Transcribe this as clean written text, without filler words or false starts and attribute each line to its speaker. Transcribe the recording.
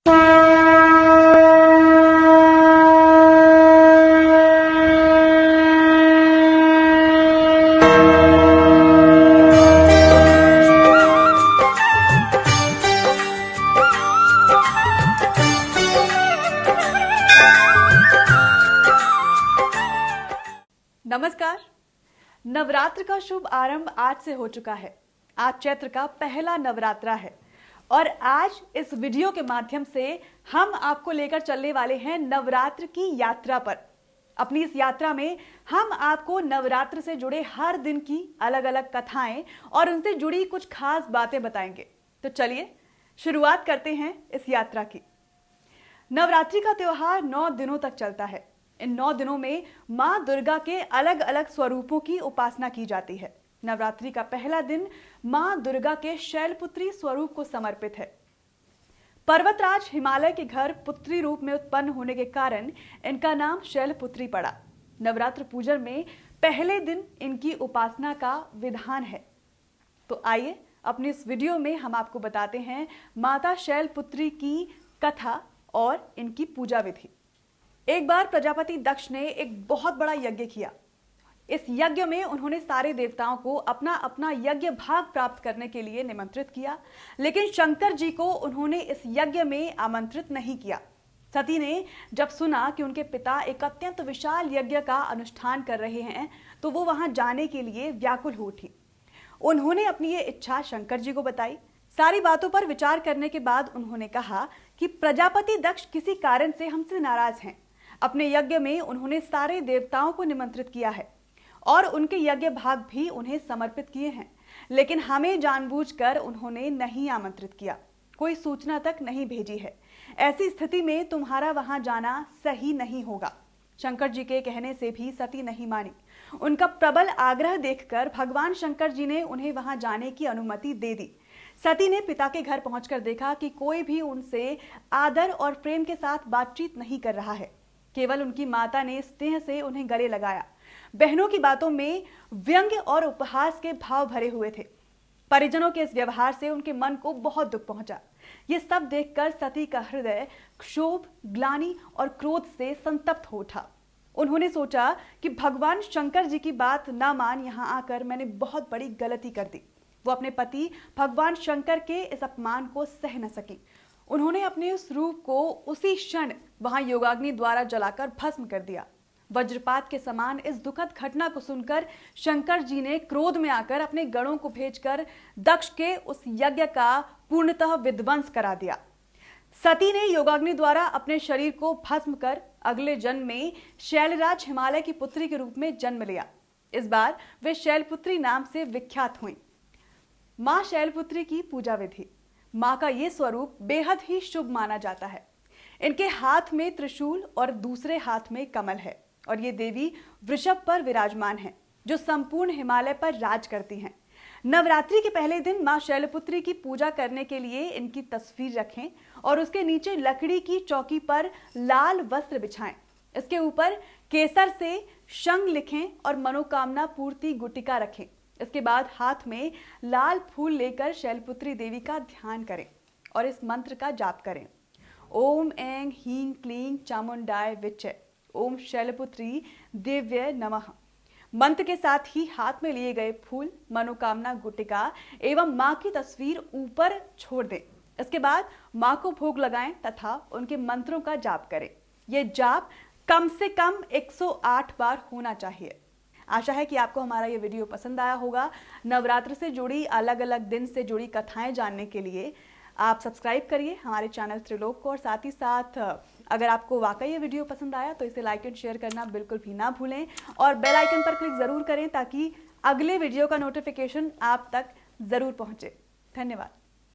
Speaker 1: नमस्कार। नवरात्र का शुभ आरंभ आज से हो चुका है। आज चैत्र का पहला नवरात्रा है और आज इस वीडियो के माध्यम से हम आपको लेकर चलने वाले हैं नवरात्र की यात्रा पर। अपनी इस यात्रा में हम आपको नवरात्र से जुड़े हर दिन की अलग अलग कथाएं और उनसे जुड़ी कुछ खास बातें बताएंगे। तो चलिए शुरुआत करते हैं इस यात्रा की। नवरात्रि का त्योहार 9 दिनों तक चलता है। इन 9 दिनों में मां दुर्गा के अलग अलग स्वरूपों की उपासना की जाती है। नवरात्रि का पहला दिन मां दुर्गा के शैलपुत्री स्वरूप को समर्पित है। पर्वतराज हिमालय के घर पुत्री रूप में उत्पन्न होने के कारण इनका नाम शैलपुत्री पड़ा। नवरात्र पूजन में पहले दिन इनकी उपासना का विधान है। तो आइए अपनी इस वीडियो में हम आपको बताते हैं माता शैलपुत्री की कथा और इनकी पूजा विधि। एक बार प्रजापति दक्ष ने एक बहुत बड़ा यज्ञ किया। इस यज्ञ में उन्होंने सारे देवताओं को अपना अपना यज्ञ भाग प्राप्त करने के लिए निमंत्रित किया, लेकिन शंकर जी को उन्होंने इस यज्ञ में आमंत्रित नहीं किया। सती ने जब सुना कि उनके पिता एक अत्यंत विशाल यज्ञ का अनुष्ठान कर रहे हैं, तो वो वहां जाने के लिए व्याकुल हो उठी। उन्होंने अपनी ये इच्छा शंकर जी को बताई। सारी बातों पर विचार करने के बाद उन्होंने कहा कि प्रजापति दक्ष किसी कारण से हमसे नाराज हैं। अपने यज्ञ में उन्होंने सारे देवताओं को निमंत्रित किया है और उनके यज्ञ भाग भी उन्हें समर्पित किए हैं, लेकिन हमें जानबूझकर उन्होंने नहीं आमंत्रित किया, कोई सूचना तक नहीं भेजी है। ऐसी स्थिति में तुम्हारा वहां जाना सही नहीं होगा। शंकर जी के कहने से भी सती नहीं मानी। उनका प्रबल आग्रह देखकर भगवान शंकर जी ने उन्हें वहां जाने की अनुमति दे दी। सती ने पिता के घर पहुंचकर देखा कि कोई भी उनसे आदर और प्रेम के साथ बातचीत नहीं कर रहा है। केवल उनकी माता ने स्नेह से उन्हें गले लगाया। बहनों की बातों में व्यंग्य और उपहास के भाव भरे हुए थे। परिजनों के इस व्यवहार से उनके मन को बहुत दुख पहुंचा। ये सब देखकर सती का हृदय क्षोभ, ग्लानि और क्रोध से संतप्त हो उठा। उन्होंने सोचा कि भगवान शंकर जी की बात ना मान यहाँ आकर मैंने बहुत बड़ी गलती कर दी। वो अपने पति भगवान शंकर के इस अपमान को सह न सकी। उन्होंने अपने उस रूप को उसी क्षण वहां योगाग्नि द्वारा जलाकर भस्म कर दिया। वज्रपात के समान इस दुखद घटना को सुनकर शंकर जी ने क्रोध में आकर अपने गणों को भेजकर दक्ष के उस यज्ञ का पूर्णतः विध्वंस करा दिया। सती ने योगाग्नि द्वारा अपने शरीर को भस्म कर अगले जन्म में शैलराज हिमालय की पुत्री के रूप में जन्म लिया। इस बार वे शैलपुत्री नाम से विख्यात हुई। मां शैलपुत्री की पूजा विधि। मां का ये स्वरूप बेहद ही शुभ माना जाता है। इनके हाथ में त्रिशूल और दूसरे हाथ में कमल है और ये देवी वृषभ पर विराजमान है, जो संपूर्ण हिमालय पर राज करती हैं। नवरात्रि के पहले दिन मां शैलपुत्री की पूजा करने के लिए इनकी तस्वीर रखें और उसके नीचे लकड़ी की चौकी पर लाल वस्त्र बिछाएं। इसके ऊपर केसर से शंख लिखें और मनोकामना पूर्ति गुटिका रखें। इसके बाद हाथ में लाल फूल लेकर शैलपुत्री देवी का ध्यान करें और इस मंत्र का जाप करें। ओम ऐं ह्रीं क्लीं चामुंडाय विच्चे, ओम शैलपुत्री देव्ये नमः। मंत्र के साथ ही हाथ में लिए गए फूल, मनोकामना गुटिका एवं मां की तस्वीर ऊपर छोड़ दें। इसके बाद मां को भोग लगाएं तथा उनके मंत्रों का जाप करें। यह जाप कम से कम 108 बार होना चाहिए। आशा है कि आपको हमारा ये वीडियो पसंद आया होगा। नवरात्र से जुड़ी अलग अलग दिन से जुड़ी कथाएं जानने के लिए आप सब्सक्राइब करिए हमारे चैनल त्रिलोक को और साथ ही साथ अगर आपको वाकई ये वीडियो पसंद आया तो इसे लाइक एंड शेयर करना बिल्कुल भी ना भूलें और बेल आइकन पर क्लिक जरूर करें ताकि अगले वीडियो का नोटिफिकेशन आप तक जरूर पहुंचे। धन्यवाद।